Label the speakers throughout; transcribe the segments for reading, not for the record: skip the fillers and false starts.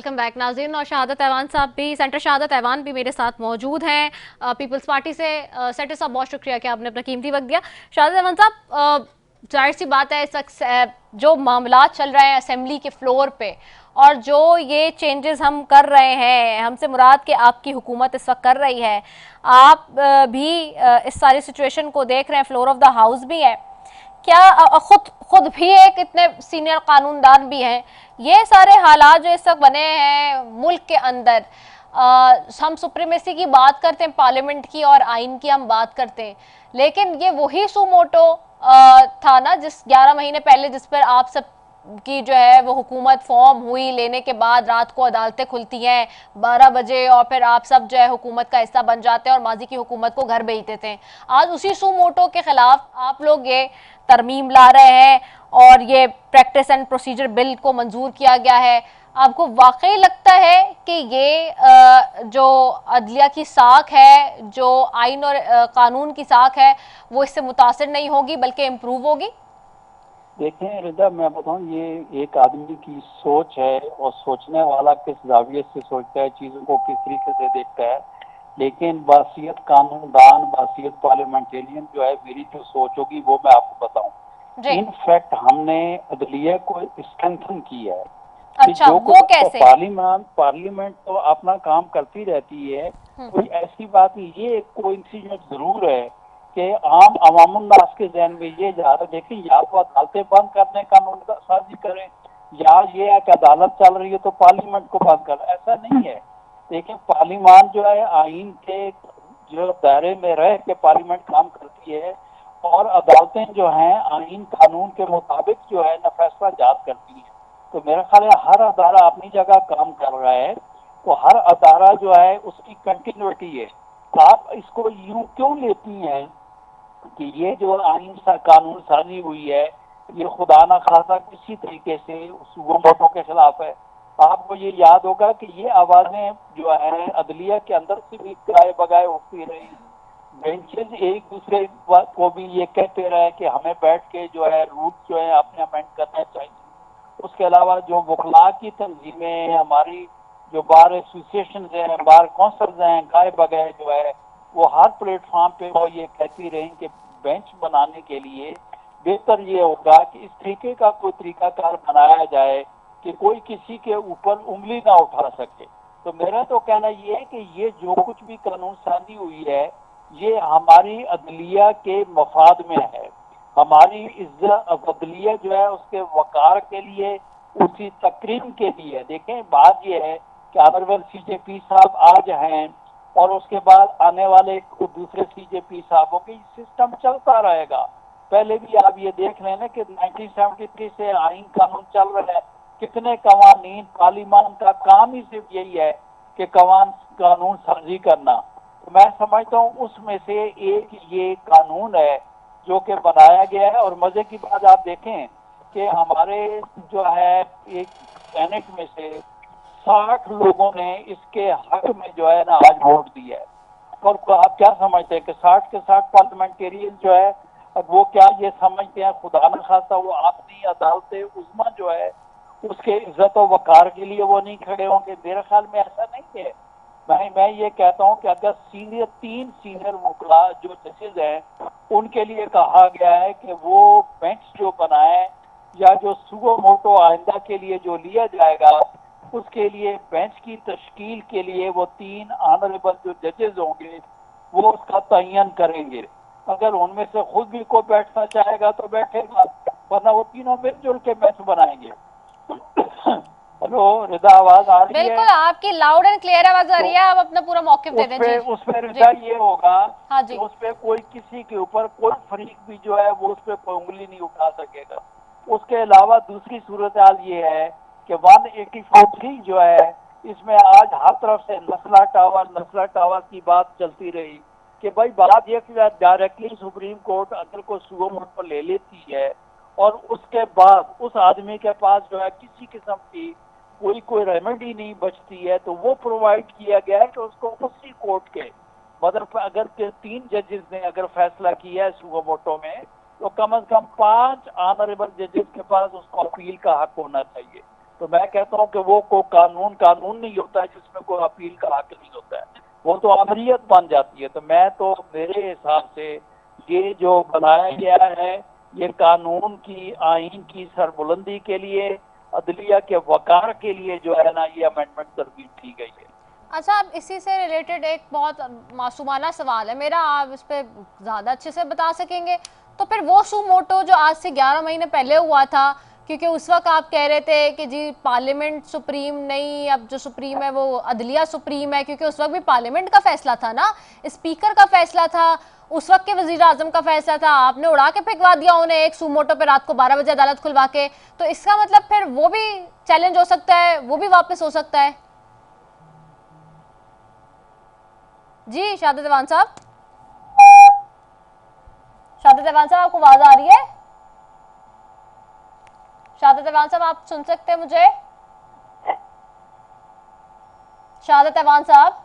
Speaker 1: Welcome back नाज़रीन। और शहादत ऐवान साहब भी, सेंटर शहादत ऐवान भी मेरे साथ मौजूद हैं पीपल्स पार्टी से। सेंटर साहब बहुत शुक्रिया कि आपने अपना कीमती वक्त दिया। शहादत ऐवान साहब, जाहिर सी बात है इस वक्त जो मामला चल रहे हैं असेंबली के फ्लोर पे और जो ये चेंजेस हम कर रहे हैं, हमसे मुराद कि आपकी हुकूमत इस वक्त कर रही है, आप भी इस सारी सिचुएशन को देख रहे हैं, फ्लोर ऑफ द हाउस भी है, क्या खुद खुद भी एक इतने सीनियर कानूनदान भी हैं, ये सारे हालात जो इस वक्त बने हैं मुल्क के अंदर, हम सुप्रीमेसी की बात करते हैं, पार्लियामेंट की और आइन की हम बात करते हैं, लेकिन ये वही सुमोटो था ना जिस 11 महीने पहले जिस पर आप सब की जो है वो हुकूमत फॉर्म हुई, लेने के बाद रात को अदालतें खुलती हैं 12 बजे और फिर आप सब जो है हुकूमत का हिस्सा बन जाते हैं और माजी की हुकूमत को घर भेजते थे। आज उसी सुमोटो के खिलाफ आप लोग ये तरमीम ला रहे हैं और ये प्रैक्टिस एंड प्रोसीजर बिल को मंजूर किया गया है। आपको वाकई लगता है कि ये जो अदलिया की साख है, जो आइन और कानून की साख है, वो इससे मुतासिर नहीं होगी बल्कि इम्प्रूव होगी?
Speaker 2: देखें रिदा, मैं बताऊं, ये एक आदमी की सोच है और सोचने वाला किस जाविये से सोचता है, चीजों को किस तरीके से देखता है। लेकिन बासियत कानूनदान, बासियत पार्लियामेंटेरियन जो है, मेरी जो सोच होगी वो मैं आपको बताऊं। इनफैक्ट हमने अदलिया को स्ट्रेंथन किया है कि
Speaker 1: अच्छा,
Speaker 2: जो
Speaker 1: वो कैसे?
Speaker 2: पार्लियामेंट तो अपना काम करती रहती है, कोई ऐसी बात नहीं। ये कोइंसिडेंस जरूर है कि आम अवामुन्नास के जहन में ये जा रहा है, देखिए, या तो अदालतें बंद करने कानून का साजी करें, या ये है कि अदालत चल रही है तो पार्लियामेंट को बंद कर, ऐसा नहीं है। देखिए, पार्लियामान जो है आइन के जो दायरे में रह के पार्लियामेंट काम करती है, और अदालतें जो हैं आइन कानून के मुताबिक जो है न फैसला जात करती है। तो मेरा ख्याल है हर अदारा अपनी जगह काम कर रहा है, तो हर अदारा जो है उसकी कंटिन्यूटी है। तो आप इसको यूं क्यों लेती हैं कि ये जो आइन सा कानून साजी हुई है, ये खुदा ना खासा किसी तरीके से वोटों के खिलाफ है? आपको ये याद होगा कि ये आवाजें जो है अदलिया के अंदर से भी गाए बगाए उठती रही। बेंचेज एक दूसरे को भी ये कहते रहे कि हमें बैठ के जो है रूट जो है अपने अमेंड करना चाहिए। उसके अलावा जो वकला की तंजीमें, हमारी जो बार एसोसिएशन हैं, बार काउंसिल हैं, गाए बगाए जो है वो हर प्लेटफॉर्म पे वो ये कहती रही कि बेंच बनाने के लिए बेहतर ये होगा कि इस तरीके का कोई तरीकाकार बनाया जाए कि कोई किसी के ऊपर उंगली ना उठा सके। तो मेरा तो कहना ये है कि ये जो कुछ भी कानून साजी हुई है, ये हमारी अदलिया के मफाद में है, हमारी इज्जत अदलिया जो है उसके वकार के लिए, उसी तकरीम के लिए। देखें, बात ये है कि ऑनरेबल सीजेपी साहब आज हैं और उसके बाद आने वाले दूसरे सीजेपी साहबों की सिस्टम चलता रहेगा। पहले भी आप ये देख रहे हैं कि 1973 से आइन कानून चल रहा है, कितने कवानीन, पार्लियामान का काम ही सिर्फ यही है कि कानून साजी करना। तो मैं समझता हूँ उसमें से एक ये कानून है जो कि बनाया गया है। और मजे की बात आप देखें कि हमारे जो है एक सेनेट में से 60 लोगों ने इसके हक में जो है ना आज वोट दिया है। और आप क्या समझते हैं कि 60 के 60 पार्लियामेंटेरियन जो है, अब वो क्या ये समझते हैं खुदा न खासा वो अपनी अदालत उज़्मा जो है उसके इज्जत और वकार के लिए वो नहीं खड़े होंगे? मेरे ख्याल में ऐसा नहीं है। मैं ये कहता हूँ कि अगर तीन सीनियर वकला जो जजेज हैं उनके लिए कहा गया है कि वो बेंच जो बनाए, या जो सुगो मोटो आइंदा के लिए जो लिया जाएगा, उसके लिए बेंच की तश्कील के लिए वो 3 ऑनरेबल जो जजेज होंगे वो उसका तयन करेंगे। अगर उनमें से खुद भी कोई बैठना चाहेगा तो बैठेगा, वरना वो तीनों मिलजुल के बेंच बनाएंगे। हेलो रिदा, आवाज आ रही है?
Speaker 1: बिल्कुल, आपकी लाउड एंड क्लियर आवाज आ रही है। आप अपना पूरा मौकिफ दे दें जी।
Speaker 2: उसपे रिदा ये होगा,
Speaker 1: हाँ जी,
Speaker 2: उसपे कोई किसी के ऊपर कोई फरीक भी जो है वो उसपे कोई उंगली नहीं उठा सकेगा। उसके अलावा दूसरी सूरत हाल ये है कि 184 जो है, इसमें आज हर तरफ से नस्ला टावर की बात चलती रही कि भाई बात ये डायरेक्टली सुप्रीम कोर्ट अगर को सुगो मोटो ले लेती है और उसके बाद उस आदमी के पास जो है किसी किस्म की कोई रेमेडी नहीं बचती है, तो वो प्रोवाइड किया गया है कि उसको उसी कोर्ट के, मतलब अगर 3 जजेस ने अगर फैसला किया है सुगो मोटो में, तो कम से कम 5 ऑनरेबल जजेस के पास उसको अपील का हक होना चाहिए। तो मैं कहता हूँ कि वो को कानून नहीं होता है जिसमें कोई अपील का हक नहीं होता है, वो तो अमरियत बन जाती है। तो मैं तो मेरे हिसाब से ये जो बनाया गया है ये कानून की आइन की सरबुलंदी के लिए, अदलिया के वकार के लिए जो है ना ये अमेंडमेंट तरमीम की गई है।
Speaker 1: अच्छा, अब इसी से रिलेटेड एक बहुत मासूमाना सवाल है मेरा, आप इस पे ज़्यादा अच्छे से बता सकेंगे। तो फिर वो सू मोटो जो आज से 11 महीने पहले हुआ था, क्योंकि उस वक्त आप कह रहे थे कि जी पार्लियामेंट सुप्रीम नहीं, अब जो सुप्रीम है वो अदलिया सुप्रीम है, क्योंकि उस वक्त भी पार्लियामेंट का फैसला था ना, स्पीकर का फैसला था, उस वक्त के वजीर आजम का फैसला था, आपने उड़ा के फेंकवा दिया उन्हें एक सूमोटो पे रात को 12 बजे अदालत खुलवा के। तो इसका मतलब फिर वो भी चैलेंज हो सकता है, वो भी वापस हो सकता है। जी शाहिद अहवान साहब, शाहिद अहवान साहब आपको आवाज आ रही है? शाहिद अहवान साहब आप सुन सकते हैं मुझे? शाहिद अहवान साहब,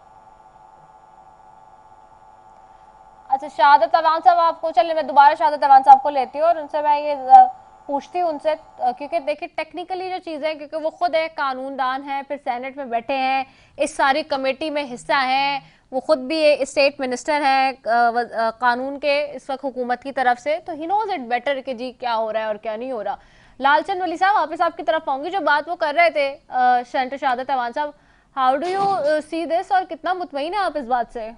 Speaker 1: अच्छा शाहिद अहवान साहब आपको, चलिए मैं दोबारा शाहिद अहवान साहब को लेती हूँ और उनसे मैं ये पूछती हूँ उनसे, क्योंकि देखिए टेक्निकली जो चीज़ें हैं, क्योंकि वो खुद एक कानूनदान हैं, फिर सेनेट में बैठे हैं, इस सारी कमेटी में हिस्सा हैं, वो खुद भी स्टेट मिनिस्टर हैं कानून के इस वक्त हुकूमत की तरफ से, तो ही नोज इट बेटर कि जी क्या हो रहा है और क्या नहीं हो रहा। लालचंद वली साहब वापस आपकी तरफ आऊंगी, जो बात वो कर रहे थे सेनेटर शाहिद अहवान साहब, how do you see this और कितना मुतमईन है आप इस बात से?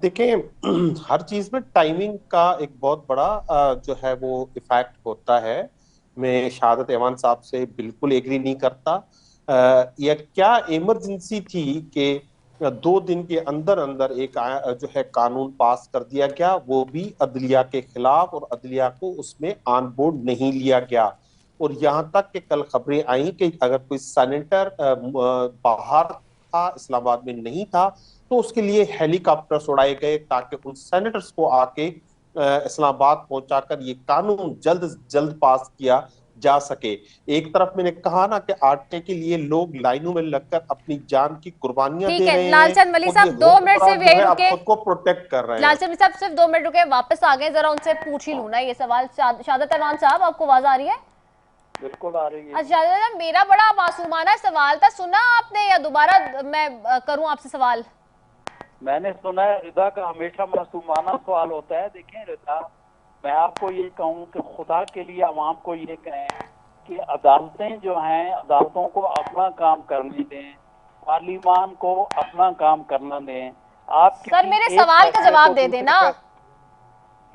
Speaker 3: देखिए हर चीज में टाइमिंग का एक बहुत बड़ा जो है वो इफेक्ट होता है। मैं शहादत अहवान साहब से बिल्कुल एग्री नहीं करता। यह क्या इमरजेंसी थी कि 2 दिन के अंदर अंदर एक जो है कानून पास कर दिया गया, वो भी अदलिया के खिलाफ, और अदलिया को उसमें ऑन बोर्ड नहीं लिया गया। और यहाँ तक कि कल खबरें आई कि अगर कोई सेनेटर बाहर था, इस्लामाबाद में नहीं था, तो उसके लिए हेलीकॉप्टर्स उड़ाए गए ताकि उन सेनेटर्स को आके इस्लामाबाद पहुंचाकर ये कानून जल्द से जल्द पास किया जा सके। एक तरफ मैंने कहा ना कि आटे के लिए लोग लाइनों में लगकर अपनी जान की कुर्बानियां
Speaker 1: ठीक
Speaker 3: दे
Speaker 1: है
Speaker 3: रहे हैं,
Speaker 1: लालचंद वली
Speaker 3: और
Speaker 1: साहब
Speaker 3: ये
Speaker 1: 2 मिनट से
Speaker 3: हुक्मरान
Speaker 1: भी
Speaker 3: जो
Speaker 1: यही
Speaker 3: है अब
Speaker 1: रुके।
Speaker 3: खुद को प्रोटेक्ट कर रहे हैं।
Speaker 1: लालचंद साहब सिर्फ 2 मिनट रुके, वापस आ गए, जरा उनसे पूछ ही लूं ना ये सवाल। शाहादत अहवान साहब आपको आवाज आ रही है?
Speaker 2: बिल्कुल आ रही है।
Speaker 1: अच्छा शाहादत साहब, मेरा बड़ा मासूमाना सवाल था, सुना आपने या दोबारा मैं करूं आपसे सवाल?
Speaker 2: मैंने सुना है रिदा का हमेशा मासूमाना सवाल होता है। देखें रिदा, मैं आपको ये कहूँ कि खुदा के लिए आवाम को ये कहें कि अदालतें जो हैं, अदालतों को अपना काम करने दें, पार्लियामान को अपना काम करना दें। आप
Speaker 1: सर मेरे सवाल का जवाब दे देना।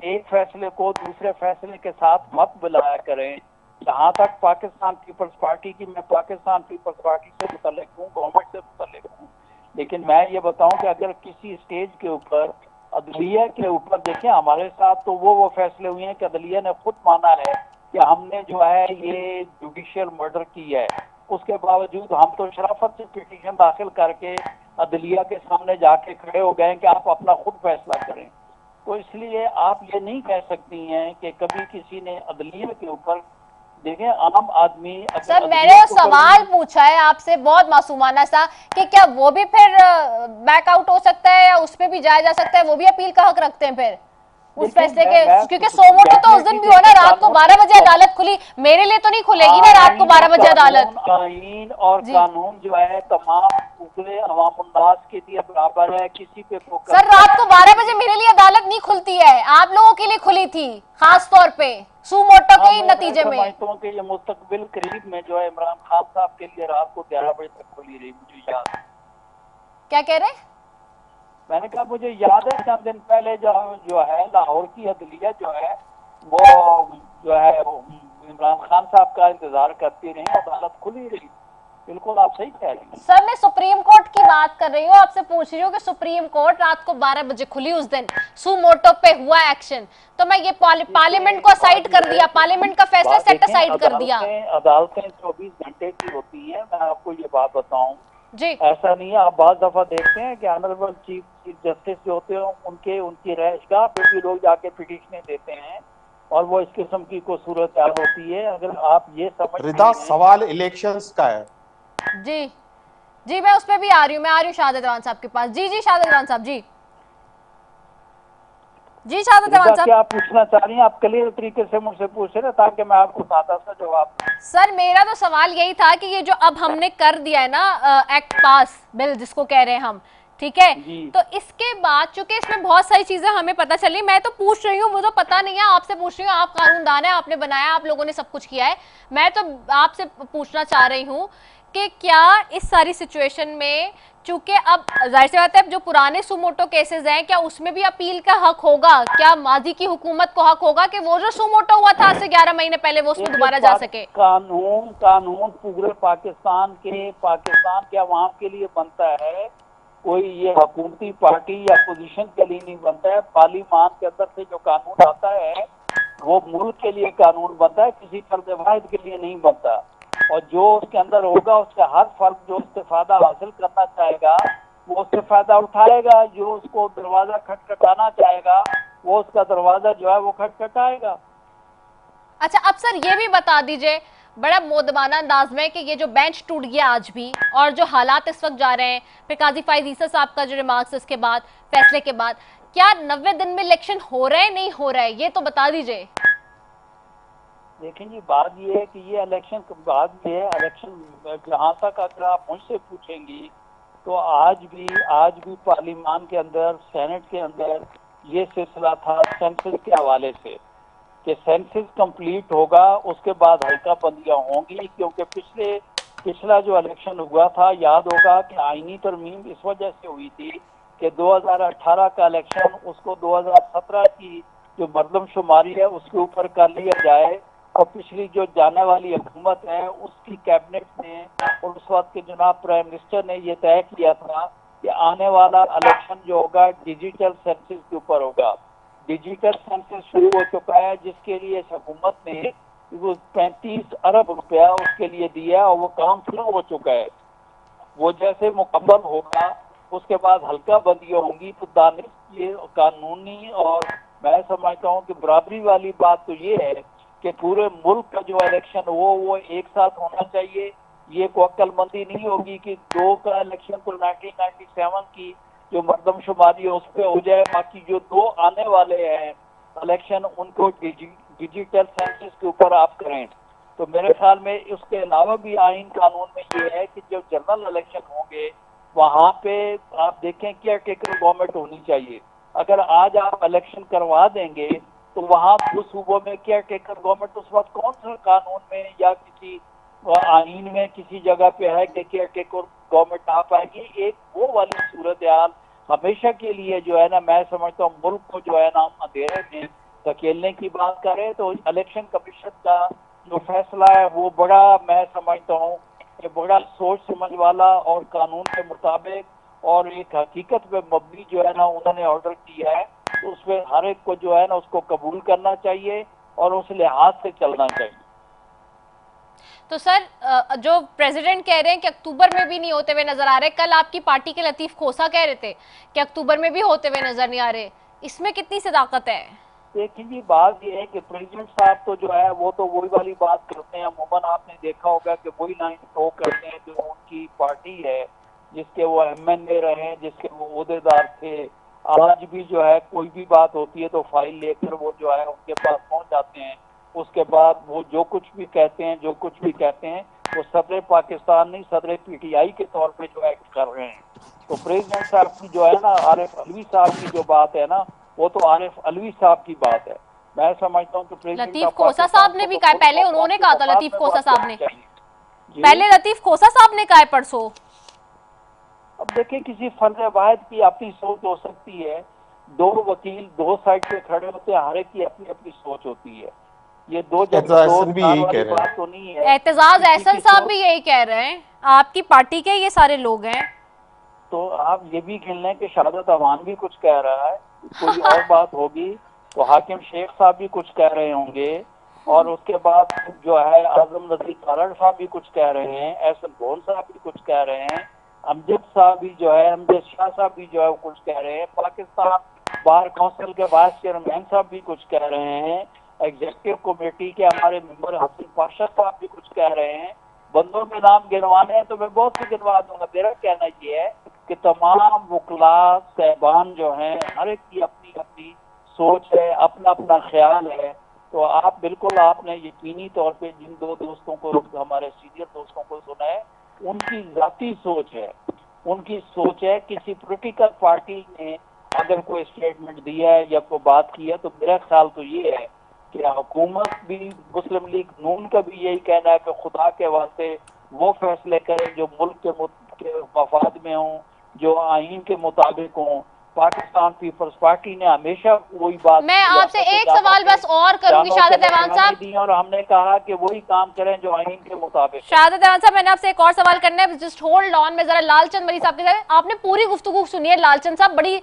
Speaker 2: एक फैसले को दूसरे फैसले के साथ मत मिलाया करें। जहाँ तक पाकिस्तान पीपल्स पार्टी की, मैं पाकिस्तान पीपल्स पार्टी से मुतल्लिक हूँ, गवर्नमेंट से मुतल्लिक हूँ, लेकिन मैं ये बताऊं कि अगर किसी स्टेज के ऊपर अदलिया के ऊपर, देखें हमारे साथ तो वो फैसले हुए हैं कि अदलिया ने खुद माना है कि हमने जो है ये जुडिशियल मर्डर की है, उसके बावजूद हम तो शराफत से पिटीशन दाखिल करके अदलिया के सामने जाके खड़े हो गए कि आप अपना खुद फैसला करें। तो इसलिए आप ये नहीं कह सकती हैं कि कभी किसी ने अदलिया के ऊपर, देखें आम आदमी,
Speaker 1: सर मैंने सवाल पूछा है आपसे बहुत मासूमाना सा कि क्या वो भी फिर बैकआउट हो सकता है या उस पे भी जाया जा सकता है, वो भी अपील का हक रखते हैं फिर उस फैसले के? क्योंकि सोमोटो तो उस दिन भी हो ना, रात को 12 बजे अदालत खुली, मेरे लिए तो नहीं खुलेगी ना रात को 12 बजे अदालत।
Speaker 2: आईन और कानून जो है तमाम पूरे अवामुन्नास के लिए बराबर है, किसी पे
Speaker 1: सर रात को 12 बजे मेरे लिए अदालत नहीं खुलती है, आप लोगों के लिए खुली थी खास तौर पे सुमोटो के नतीजे में।
Speaker 2: के ये मुस्तकबिल करीब में जो है इमरान खान साहब के लिए रात को 11 बजे तक खुली रही, मुझे याद है। क्या
Speaker 1: कह रहे?
Speaker 2: मैंने कहा मुझे याद है चंद दिन पहले जो है लाहौर की अदलिया जो है वो जो है इमरान खान साहब का इंतजार करती रही, अदालत खुली रही। बिल्कुल आप सही कह रही हैं।
Speaker 1: सर मैं सुप्रीम कोर्ट की बात कर रही हूँ, आपसे पूछ रही हूँ कि सुप्रीम कोर्ट रात को 12 बजे खुली उस दिन, सुमोटो पे हुआ एक्शन, तो मैं ये पार्लियामेंट को असाइड कर दिया, पार्लियामेंट का फैसला सेट असाइड कर दिया।
Speaker 2: अदालतें 24 घंटे की होती है। मैं आपको ये बात बताऊं
Speaker 1: जी,
Speaker 2: ऐसा नहीं है। आप बहुत दफा देखते हैं कि ऑनरेबल चीफ जस्टिस जो होते हैं उनकी रहायशगाह पे भी लोग जाके पिटीशनें देते हैं और वो इस किस्म की कोई सूरत हाल होती है। अगर आप ये समझ
Speaker 3: रिदा सवाल इलेक्शंस का है।
Speaker 1: जी जी मैं उस पर भी आ रही हूँ, मैं आ रही हूँ शाहिद अहवान साहब के पास। जी जी शाहिद अहवान साहब जी जी शहादत
Speaker 2: रिजा,
Speaker 1: अहमद साहब।
Speaker 2: क्या आप पूछना चाह रही हैं? आप क्लियर तरीके से मुझसे पूछे ना, ताकि मैं आपको सादा सा जवाब दूं।
Speaker 1: सर मेरा तो सवाल यही था कि ये जो अब हमने कर दिया है ना एक्ट पास, बिल जिसको कह रहे हैं हम, ठीक है,
Speaker 2: जी
Speaker 1: तो इसके बाद चूंकि इसमें बहुत सारी चीजें हमें पता चली, मैं तो पूछ रही हूँ, मुझे पता नहीं है, आपसे पूछ रही हूँ, आप कानूनदान है, आपने बनाया, आप लोगों ने सब कुछ किया है, मैं तो आपसे पूछना चाह रही हूँ कि क्या इस सारी सिचुएशन में, चूंकि अब जाहिर सी बात है जो पुराने सुमोटो केसेस हैं, क्या उसमें भी अपील का हक होगा? क्या माजी की हुकूमत को हक होगा कि वो जो सुमोटो हुआ था आज से 11 महीने पहले वो उसमें
Speaker 2: देखिए,
Speaker 1: दोबारा जा सके?
Speaker 2: कानून कानून पूरे पाकिस्तान के अवाम के लिए बनता है। कोई ये हुकूमती पार्टी या पोजीशन के लिए नहीं बनता है। पार्लियामान के अंदर से जो कानून आता है वो मुल्क के लिए कानून बनता है, किसी फर्द वाहिद के लिए नहीं बनता। और जो उसके अंदर होगा, उसका हर फर्द जो इस्तेफादा हासिल करना चाहेगा वो उससे फायदा उठाएगा। जो उसको दरवाजा खटखटाना चाहेगा वो उसका दरवाजा जो है वो खटखटाएगा।
Speaker 1: अच्छा अब सर ये भी बता दीजिए बड़ा मोदमाना अंदाज में कि ये जो बेंच टूट गया आज भी, और जो हालात इस वक्त जा रहे हैं, फिर काजी फाइज ईसा साहब का जो रिमार्क्स इसके बाद, फैसले के बाद, क्या 90 दिन में इलेक्शन हो रहा है, नहीं हो रहा है, ये तो बता दीजिए।
Speaker 2: लेकिन जी बात ये है कि ये इलेक्शन के बाद ये इलेक्शन, जहाँ तक अगर आप मुझसे पूछेंगी तो आज भी पार्लियामान के अंदर, सेनेट के अंदर ये सिलसिला था सेंसस के हवाले से कि सेंसस कंप्लीट होगा, उसके बाद हल्का बंदियां होंगी। क्योंकि पिछला जो इलेक्शन हुआ था, याद होगा कि आईनी तरमीम इस वजह से हुई थी कि 2018 का इलेक्शन उसको 2017 की जो मरदमशुमारी है उसके ऊपर कर लिया जाए। और पिछली जो जाने वाली हुकूमत है उसकी कैबिनेट ने और उस वक्त के जनाब प्राइम मिनिस्टर ने यह तय किया था कि आने वाला इलेक्शन जो होगा डिजिटल सेंसस के ऊपर होगा। डिजिटल सेंसस शुरू हो चुका है, जिसके लिए इस हुकूमत ने वो 35 अरब रुपया उसके लिए दिया और वो काम शुरू हो चुका है। वो जैसे मुकम्मल होगा उसके बाद हल्का बंदियां होंगी। तो दानिश ये कानूनी और मैं समझता हूँ कि बराबरी वाली बात तो ये है कि पूरे मुल्क का जो इलेक्शन वो एक साथ होना चाहिए। ये कोई अक्लमंदी नहीं होगी कि दो का इलेक्शन तो 1997 की जो मरदमशुमारी है उस पर हो जाए, बाकी जो दो आने वाले हैं इलेक्शन उनको डिजिटल सेंसस के ऊपर आप करें। तो मेरे ख्याल में उसके अलावा भी आइन कानून में ये है कि जब जनरल इलेक्शन होंगे वहां पे आप देखें केयर टेकर गवर्नमेंट होनी चाहिए। अगर आज आप इलेक्शन करवा देंगे तो वहां दो सूबों में केयर टेकर गवर्नमेंट उस वक्त कौन सा कानून में या किसी आइन में किसी जगह पे है कि केयर टेकर गवर्नमेंट आ पाएगी? एक वो वाली सूरत हाल हमेशा के लिए जो है ना, मैं समझता हूँ मुल्क को जो है ना अंधेरे में धकेलने की बात करें। तो इलेक्शन कमीशन का जो फैसला है वो बड़ा, मैं समझता हूँ कि बड़ा सोच समझ वाला और कानून के मुताबिक और एक हकीकत पे मबनी जो है ना उन्होंने ऑर्डर किया है। तो उसमें हर एक को जो है ना उसको कबूल करना चाहिए और उस लिहाज से चलना चाहिए।
Speaker 1: तो सर जो प्रेसिडेंट कह रहे हैं कि अक्टूबर में भी नहीं होते हुए नजर आ रहे, कल आपकी पार्टी के लतीफ खोसा कह रहे थे कि अक्टूबर में भी होते हुए नजर नहीं आ रहे, इसमें कितनी सदाकत है?
Speaker 2: देखिए जी बात ये है कि प्रेसिडेंट साहब तो जो है वो तो वही वाली बात करते हैं। अमूमन आपने देखा होगा कि वही लाइन शो करते हैं जो उनकी पार्टी है, जिसके वो MNA रहे, जिसके वो ओहदेदार थे। आज भी जो है कोई भी बात होती है तो फाइल लेकर वो जो है उनके पास पहुंच जाते हैं। उसके बाद वो जो कुछ भी कहते हैं वो सदर पाकिस्तान नहीं, सदर PTI के तौर पे जो एक्ट कर रहे हैं। तो प्रेसिडेंट साहब की जो है ना, आरिफ अलवी साहब की जो बात है ना, वो तो आरिफ अलवी साहब की बात है। मैं समझता हूँ कि प्रेसिडेंट
Speaker 1: लतीफ खोसा साहब ने भी कहा, पहले उन्होंने कहा था, लतीफ खोसा साहब ने
Speaker 2: पहले
Speaker 1: लतीफ खोसा साहब ने कहा है परसों।
Speaker 2: अब देखिए, किसी फर्ज वाहिद की अपनी सोच हो सकती है। दो वकील दो साइड पे खड़े होते हैं, हर एक की अपनी अपनी सोच होती है। ये दो
Speaker 3: एहतजाज भी यही कह रहे
Speaker 2: बात
Speaker 3: हैं।
Speaker 2: तो नहीं है।
Speaker 1: एहतजाज एहसन साहब भी यही कह रहे हैं, आपकी पार्टी के ये सारे लोग हैं।
Speaker 2: तो आप ये भी गिन लें कि शहादत अवान भी कुछ कह रहा है, कोई और बात होगी तो हाकिम शेख साहब भी कुछ कह रहे होंगे, और उसके बाद जो है आजम नजीर तारड़ साहब भी कुछ कह रहे हैं, एहसन गोल साहब भी कुछ कह रहे हैं, अमजद साहब भी जो है, अमजद शाह साहब भी जो है वो कुछ कह रहे हैं, पाकिस्तान बार काउंसिल के वाइस चेयरमैन साहब भी कुछ कह रहे हैं, एग्जीक्यूटिव कमेटी के हमारे मेंबर हसन पाशा साहब भी कुछ कह रहे हैं। बंदों के नाम गिनवाने हैं तो मैं बहुत से गिनवा दूंगा। मेरा कहना ये है कि तमाम वकला साहबान जो हैं हर एक की अपनी अपनी सोच है, अपना अपना ख्याल है। तो आप बिल्कुल, आपने यकीनी तौर पे जिन दो दोस्तों को, हमारे सीनियर दोस्तों को सुना है, उनकी जाती सोच है, उनकी सोच है। किसी पॉलिटिकल पार्टी ने अगर कोई स्टेटमेंट दिया है या कोई बात की है तो मेरा ख्याल तो ये है कि हुकूमत भी, मुस्लिम लीग नून का भी यही कहना है कि खुदा के वास्ते वो फैसले करें जो मुल्क के मफाद में हों, जो आइन के मुताबिक हों। पाकिस्तान पीपल्स पार्टी ने हमेशा वही बात
Speaker 1: मैं आपसे एक सवाल बस और करूंगी शहादत ऐवान साहब,
Speaker 2: दी और हमने कहा कि वही काम करें जो आइन के मुताबिक।
Speaker 1: शहादत ऐवान साहब, मैंने आपसे एक और सवाल करना है, जस्ट होल्ड ऑन। मैं जरा लालचंद मरी साहब के साथ, आपने पूरी गुफ्तगू सुनी है लालचंद साहब बड़ी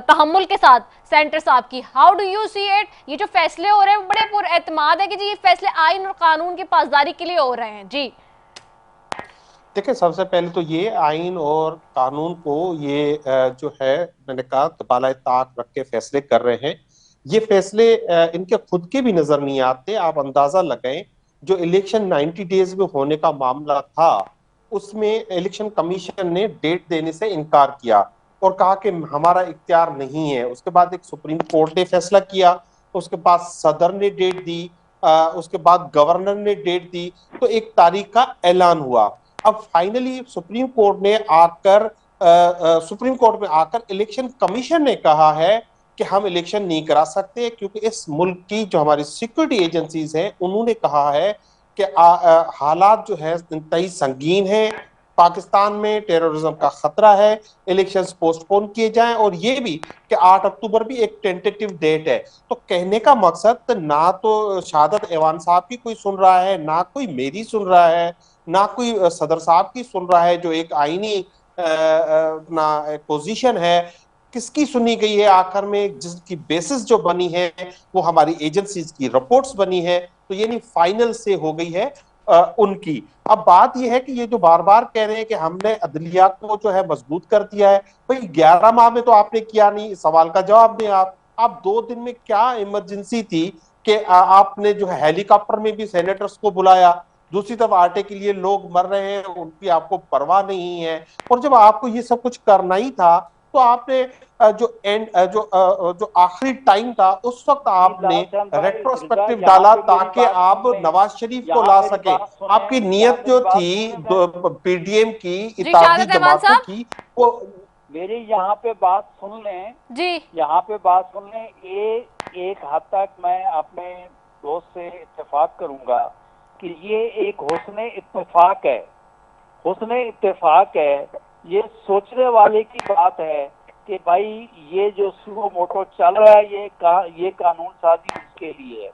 Speaker 1: तहम्मुल के साथ सेंटर साहब की। How do you see it? ये जो फैसले हो रहे हैं बड़े पुरएतमाद है कि जी ये फैसले आइन और कानून की पासदारी के लिए हो रहे हैं। जी
Speaker 3: देखिए, सबसे पहले तो ये आइन और कानून को ये जो है, मैंने कहा बालाए ताक रख के फैसले कर रहे हैं। ये फैसले इनके खुद के भी नजर नहीं आते। आप अंदाजा लगाएं, जो इलेक्शन 90 डेज में होने का मामला था, उसमें इलेक्शन कमीशन ने डेट देने से इनकार किया और कहा कि हमारा इख्तियार नहीं है। उसके बाद एक सुप्रीम कोर्ट ने फैसला किया, उसके बाद सदर ने डेट दी, उसके बाद गवर्नर ने डेट दी, तो एक तारीख का ऐलान हुआ। अब फाइनली सुप्रीम कोर्ट में आकर इलेक्शन कमीशन ने कहा है कि हम इलेक्शन नहीं करा सकते, क्योंकि इस मुल्क की जो हमारी सिक्योरिटी एजेंसीज हैं उन्होंने कहा है कि हालात जो है इंतहाई संगीन है, पाकिस्तान में टेररिज्म का खतरा है, इलेक्शंस पोस्टपोन किए जाएं, और ये भी कि 8 अक्टूबर भी एक टेंटेटिव डेट है। तो कहने का मकसद ना तो शहादत ऐवान साहब की कोई सुन रहा है, ना कोई मेरी सुन रहा है, ना कोई सदर साहब की सुन रहा है जो एक आईनी ना पोजीशन है। किसकी सुनी गई है आखिर में? जिसकी बेसिस जो बनी है वो हमारी एजेंसीज की रिपोर्ट्स बनी है, तो ये नहीं फाइनल से हो गई है उनकी। अब बात यह है कि ये जो बार बार कह रहे हैं कि हमने अदलिया को जो है मजबूत कर दिया है, भाई 11 माह में तो आपने किया नहीं। सवाल का जवाब दें आप 2 दिन में क्या इमरजेंसी थी कि आपने जो है हेलीकॉप्टर में भी सेनेटर्स को बुलाया, दूसरी तरफ आटे के लिए लोग मर रहे हैं, उनकी आपको परवाह नहीं है। और जब आपको ये सब कुछ करना ही था तो आपने जो आखिरी टाइम था उस वक्त आपने रेट्रोस्पेक्टिव डाला ताकि आप नवाज शरीफ को ला सके। आपकी नीयत जो थी पीडीएम की, इत्तेहादी जमातों की, वो
Speaker 2: मेरी यहाँ पे बात सुन लें
Speaker 1: जी,
Speaker 2: यहाँ पे बात सुन लें। एक हद तक मैं अपने दोस्त से इत्तेफाक करूंगा कि ये एक हुस्ने इत्तेफाक है, हुस्ने इत्तेफाक है। ये सोचने वाले की बात है कि भाई ये जो सुओ मोटो चल रहा है ये कानून साजी उसके लिए है।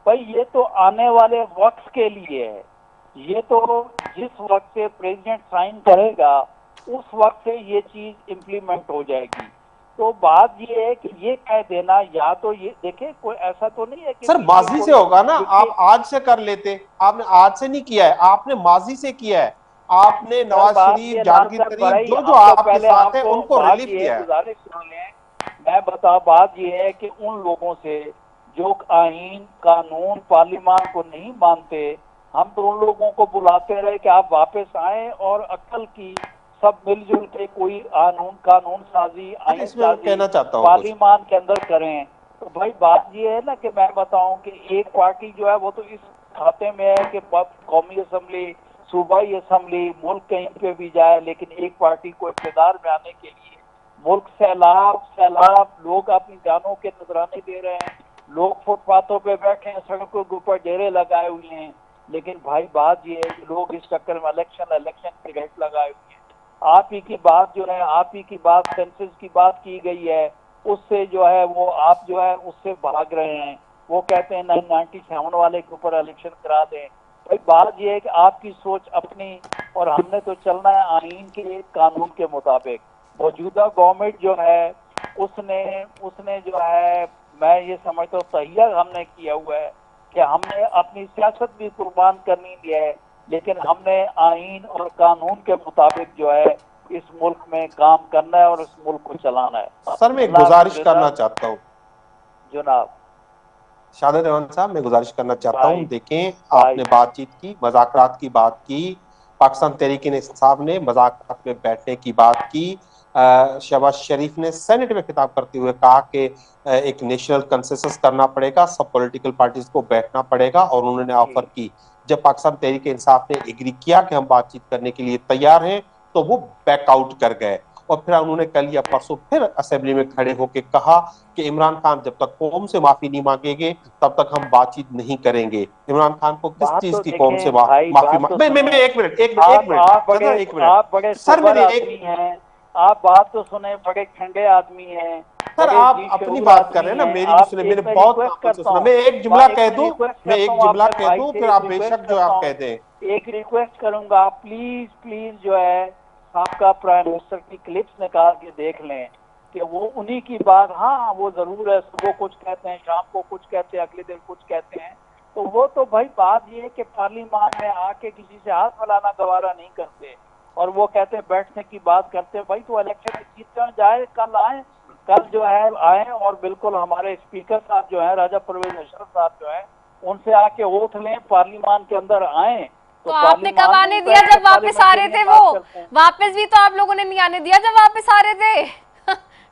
Speaker 2: भाई ये तो आने वाले वक्त के लिए है। ये तो जिस वक्त से प्रेसिडेंट साइन करेगा उस वक्त से ये चीज इम्प्लीमेंट हो जाएगी। तो बात ये है कि ये कह देना, या तो ये देखे कोई ऐसा तो नहीं है कि
Speaker 3: सर माजी से होगा ना, आप आज से कर लेते। आपने आज से नहीं किया है, आपने माजी से किया है। आपने नवाज शरीफ, जहांगीर तरीफ, जो आपके साथ है उनको रिलीफ किया है।
Speaker 2: गुजारिश सुन लें, मैं बता, बात ये है कि उन लोगों से जो आइन कानून पार्लियामान को नहीं मानते, हम तो उन लोगों को बुलाते रहे कि आप वापस आए और अक्ल की सब मिलजुल के कोई कानून साजी, आइन साजी पार्लियामान के अंदर करें। तो भाई बात ये है ना कि मैं बताऊं कि एक पार्टी जो है वो तो इस खाते में है कि कौमी असम्बली, सूबाई असम्बली, मुल्क कहीं पे भी जाए, लेकिन एक पार्टी को इक़्तिदार में आने के लिए मुल्क सैलाब लोग अपनी जानों के नजराने दे रहे हैं, लोग फुटपाथों पे बैठे हैं, सड़कों के ऊपर डेरे लगाए हुए हैं। लेकिन भाई बात ये है कि लोग इस चक्कर में इलेक्शन के रेट लगाए हुए हैं। आप ही की बात जो है, आप ही की बात सेंसस की बात की गई है, उससे जो है वो आप जो है उससे भाग रहे हैं। वो कहते हैं 97 वाले के ऊपर इलेक्शन करा दें। भाई बात ये है कि आपकी सोच अपनी, और हमने तो चलना है आइन के कानून के मुताबिक। मौजूदा गवर्नमेंट जो है उसने जो है, मैं ये समझता हूँ तहिया हमने किया हुआ है कि हमने अपनी सियासत भी कुर्बान करनी है, लेकिन हमने आइन और कानून के मुताबिक जो है इस मुल्क में काम करना है और इस मुल्क को चलाना है।
Speaker 3: सर मैं गुजारिश करना चाहता हूँ
Speaker 2: जनाब
Speaker 3: शहादत ऐवान साहब, मैं गुजारिश करना चाहता हूँ, देखें आपने बातचीत की, मज़ाकरात की बात की, पाकिस्तान तहरीक इंसाफ ने मज़ाकरात में बैठने की बात की, शहबाज शरीफ ने सेनेट में खिताब करते हुए कहा कि एक नेशनल कंसेंसस करना पड़ेगा, सब पॉलिटिकल पार्टीज को बैठना पड़ेगा, और उन्होंने ऑफर की। जब पाकिस्तान तहरीक इंसाफ ने एग्री किया कि हम बातचीत करने के लिए तैयार हैं, तो वो बैकआउट कर गए। और फिर उन्होंने कल या परसों फिर असेंबली में खड़े होकर कहा कि इमरान खान जब तक कौम से माफी नहीं मांगेंगे तब तक हम बातचीत नहीं करेंगे। इमरान खान को किस
Speaker 2: बात
Speaker 3: चीज
Speaker 2: तो
Speaker 3: की कौम से
Speaker 2: देखें भाई,
Speaker 3: माफी
Speaker 2: बात तो
Speaker 3: मैं
Speaker 2: सुने।
Speaker 3: एक मिनट एक मिनट एक मिनट दादा, एक मिनट
Speaker 2: आप बड़े
Speaker 3: सर,
Speaker 2: सोबर
Speaker 3: मेरे
Speaker 2: आदमी हैं, आप बात तो सुने, बड़े ठंडे आदमी हैं,
Speaker 3: सर
Speaker 2: बड़े
Speaker 3: आप
Speaker 2: जी
Speaker 3: अपनी
Speaker 2: शऊर
Speaker 3: बात कर रहे
Speaker 2: आदमी
Speaker 3: हैं ना,
Speaker 2: हैं।
Speaker 3: मेरी भी
Speaker 2: आप
Speaker 3: सुने, मैंने
Speaker 2: एक मैं
Speaker 3: बहुत
Speaker 2: रिक्वेस्ट
Speaker 3: कामों से
Speaker 2: करता
Speaker 3: सुना।
Speaker 2: हूँ,
Speaker 3: मैं एक जुमला
Speaker 2: एक
Speaker 3: कह
Speaker 2: मैं
Speaker 3: दूं,
Speaker 2: रिक्वेस्ट
Speaker 3: मैं
Speaker 2: करता
Speaker 3: एक
Speaker 2: हूँ
Speaker 3: जुमला
Speaker 2: आपसे
Speaker 3: कह
Speaker 2: भाई
Speaker 3: दूं,
Speaker 2: से,
Speaker 3: फिर
Speaker 2: एक
Speaker 3: आप
Speaker 2: रिक्वेस्ट
Speaker 3: बेशक जो
Speaker 2: करता
Speaker 3: आप
Speaker 2: हूँ,
Speaker 3: कह दें।
Speaker 2: एक रिक्वेस्ट करूंगा, आप प्लीज प्लीज जो है आपका प्राइम मिनिस्टर की क्लिप्स निकाल के देख लें कि वो उन्हीं की बात, हाँ वो जरूर है, सुबह कुछ कहते हैं, शाम को कुछ कहते हैं, अगले दिन कुछ कहते हैं। तो वो तो भाई बात ये है कि पार्लियामेंट में आके किसी से हाथ मिलाना गवारा नहीं करते, और वो कहते हैं बैठने की बात करते हैं। भाई तो इलेक्शन में जीतने जाए, कल आए, कल जो है आए, और बिल्कुल हमारे स्पीकर साहब जो है, राजा परवेज अशरफ साहब जो है, उनसे आके वोट लें, पार्लियामेंट के अंदर आए।
Speaker 1: तो आपने कब आने दिया जब वापस आ रहे थे? वो वापस भी तो आप लोगों ने नहीं आने दिया जब वापस आ रहे थे।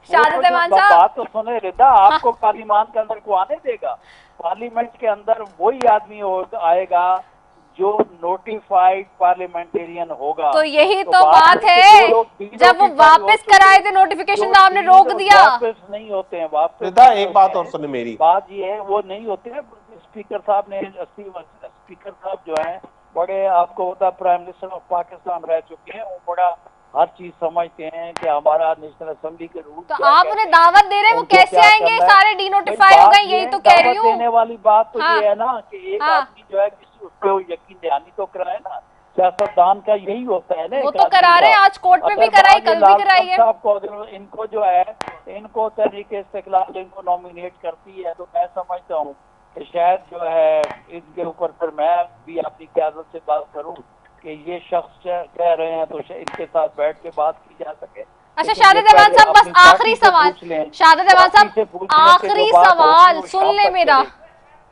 Speaker 1: शहादत ऐवान साहब,
Speaker 2: बात तो सुने रिदा, आपको पार्लियामेंट के अंदर को आने देगा? पार्लियामेंट के अंदर वही आदमी आएगा जो नोटिफाइड पार्लियामेंटेरियन होगा।
Speaker 1: तो यही
Speaker 2: तो
Speaker 1: तो बात है, जब वो वापस कराए थे नोटिफिकेशन तो आपने रोक दिया।
Speaker 2: वापस नहीं होते हैं, वापस
Speaker 3: रिदा एक बात और सुने मेरी
Speaker 2: बात ये है, वो नहीं होते हैं। स्पीकर साहब ने स्पीकर साहब जो है बड़े, आपको पता, प्राइम मिनिस्टर ऑफ पाकिस्तान रह चुके हैं, वो बड़ा हर चीज समझते हैं कि हमारा नेशनल असेंबली के रूल।
Speaker 1: तो आप उन्हें दावत दे रहे हैं, वो कैसे आएंगे? सारे डीनोटिफाई हो गए, यही तो कह रही हूँ।
Speaker 2: देने वाली बात तो
Speaker 1: हाँ,
Speaker 2: ये है ना कि एक
Speaker 1: हाँ,
Speaker 2: आदमी जो है किसी उस पर यकीन दहानी तो कराए ना। सियासतदान का यही होता है ना,
Speaker 1: वो
Speaker 2: एक
Speaker 1: तो
Speaker 2: आदमी
Speaker 1: करा रहे हैं,
Speaker 2: का।
Speaker 1: आज कोर्ट में भी
Speaker 2: अगर
Speaker 1: कराई,
Speaker 2: मान
Speaker 1: कल
Speaker 2: लीजिए
Speaker 1: भी
Speaker 2: लाल
Speaker 1: कराई है।
Speaker 2: साहब को अगर इनको जो है, इनको तहरीके इस्तिकलाल इनको नॉमिनेट करती है, तो मैं समझता हूँ कि शायद जो है इनके ऊपर फिर मैं भी अपनी क़यादत से बात करूँ कि ये शख्स कह रहे हैं, तो इनके साथ बैठ के बात की जा सके।
Speaker 1: अच्छा शहादत ऐवान साहब, बस आखिरी सवाल, शहादत ऐवान साहब आखिरी सवाल सुन ले मेरा।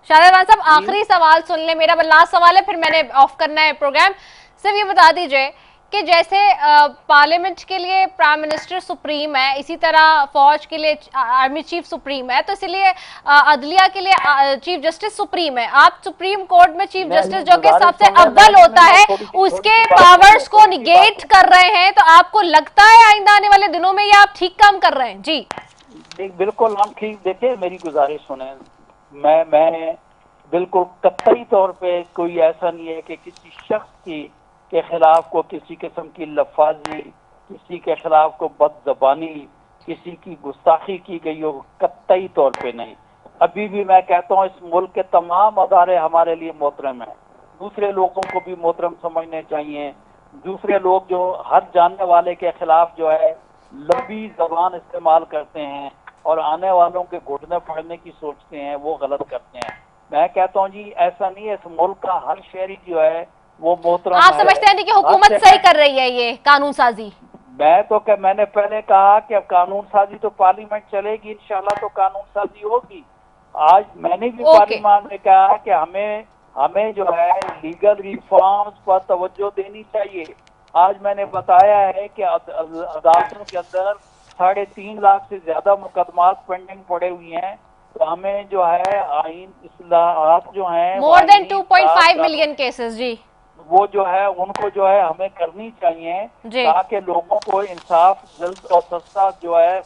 Speaker 1: शहादत ऐवान साहब आखिरी सवाल सुन ले मेरा, लास्ट सवाल है, फिर मैंने ऑफ करना है प्रोग्राम। सिर्फ ये बता दीजिए कि जैसे पार्लियामेंट के लिए प्राइम मिनिस्टर सुप्रीम है, इसी तरह फौज के लिए आर्मी चीफ सुप्रीम है, तो इसलिए अदलिया के लिए चीफ जस्टिस सुप्रीम है। आप सुप्रीम कोर्ट में चीफ जस्टिस जो कि सबसे अव्वल होता है, उसके पावर्स को निगेट कर रहे हैं, तो आपको लगता है आइंदा आने वाले दिनों में ये आप ठीक काम कर रहे हैं? जी
Speaker 2: बिल्कुल हम ठीक। देखिए मेरी गुजारिश सुने, मैं बिल्कुल कतई तौर पे कोई ऐसा नहीं है कि किसी शख्स के खिलाफ को किसी किस्म की लफाजी, किसी के खिलाफ को बदजबानी, किसी की गुस्ताखी की गई हो, कतई तौर पे नहीं। अभी भी मैं कहता हूँ इस मुल्क के तमाम अदारे हमारे लिए मोहतरम हैं, दूसरे लोगों को भी मोहतरम समझने चाहिए। दूसरे लोग जो हर जानने वाले के खिलाफ जो है लंबी जबान इस्तेमाल करते हैं और आने वालों के घुटने पड़ने की सोचते हैं, वो गलत करते हैं। मैं कहता हूँ जी ऐसा नहीं है, इस मुल्क का हर शहरी जो है वो मोहतरम
Speaker 1: आप समझते हैं कि हुकूमत सही कर रही है ये कानून साजी?
Speaker 2: मैंने पहले कहा कि अब कानून साजी तो पार्लियामेंट चलेगी, इंशाल्लाह तो कानून साजी होगी। आज मैंने भी पार्लियामेंट में कहा कि हमें जो है लीगल रिफॉर्म्स पर तवज्जो देनी चाहिए। आज मैंने बताया है कि अदालतों के अंदर 3.5 लाख से ज्यादा मुकदमात पेंडिंग पड़े हुए हैं, तो हमें जो है आइन इस्लाहात जो है,
Speaker 1: मोर देन 2.5 मिलियन केसेस, जी
Speaker 2: वो जो है उनको जो है हमें करनी चाहिए, ताकि लोगों को इंसाफ जल्द और सस्ता जो है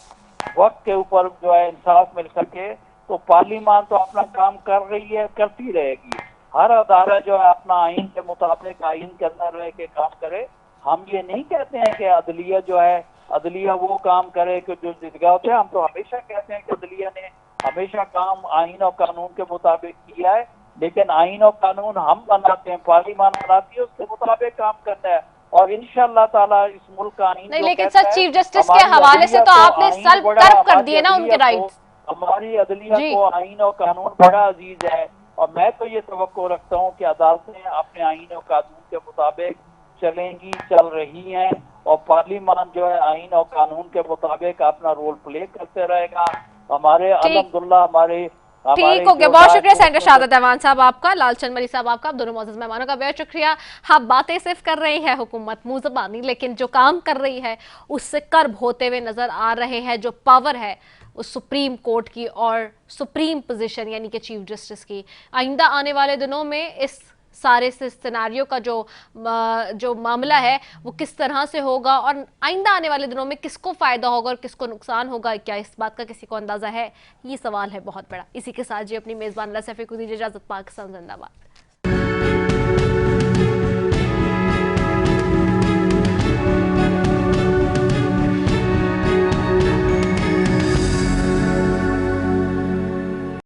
Speaker 2: वक्त के ऊपर जो है इंसाफ मिल सके। तो पार्लियामेंट तो अपना काम कर रही है, करती रहेगी। हर अदारा जो है अपना आइन के मुताबिक आइन के अंदर रह के काम करे। हम ये नहीं कहते हैं कि अदलिया जो है, अदलिया वो काम करे कि जो जिदगा होते हैं। हम तो हमेशा कहते हैं कि अदलिया ने हमेशा काम आइन और कानून के मुताबिक किया है, लेकिन आइन और कानून हम बनाते हैं, पार्लियामेंट बनाती है, उसके मुताबिक काम करना है। और इंशाअल्लाह ताला इस मुल्क का आइन
Speaker 1: नहीं, लेकिन सर चीफ जस्टिस के हवाले से तो आपने सल्ब तर्क कर दिए ना उनके राइट्स।
Speaker 2: हमारी अदलिया को आइन और कानून बड़ा अजीज है, और मैं तो ये तवक्को रखता हूँ कि अदालतें अपने आइन और कानून के मुताबिक चलेंगी, चल रही हैं, और पार्लियामेंट जो है आइन और कानून के मुताबिक अपना रोल प्ले करते रहेगा। हमारे अल्हम्दुलिल्लाह हमारे
Speaker 1: ठीक हो गया, बहुत शुक्रिया सेंटर शहादत ऐवान साहब आपका, लालचंद मलिक साहब आपका, आप दोनों मोअज़्ज़ज़ मेहमानों का बेहद शुक्रिया। हाँ, बातें सिर्फ कर रही है हुकूमत मुंह ज़बानी, लेकिन जो काम कर रही है उससे कर्ब होते हुए नजर आ रहे हैं। जो पावर है उस सुप्रीम कोर्ट की और सुप्रीम पोजीशन यानी कि चीफ जस्टिस की, आइंदा आने वाले दिनों में इस सारे सिनेरियो का जो मामला है वो किस तरह से होगा और आइंदा आने वाले दिनों में किसको फायदा होगा और किसको नुकसान होगा, क्या इस बात का किसी को अंदाजा है? ये सवाल है बहुत बड़ा। इसी के साथ जी अपनी मेजबान सैफी को दीजिए इजाजत। पाकिस्तान जिंदाबाद।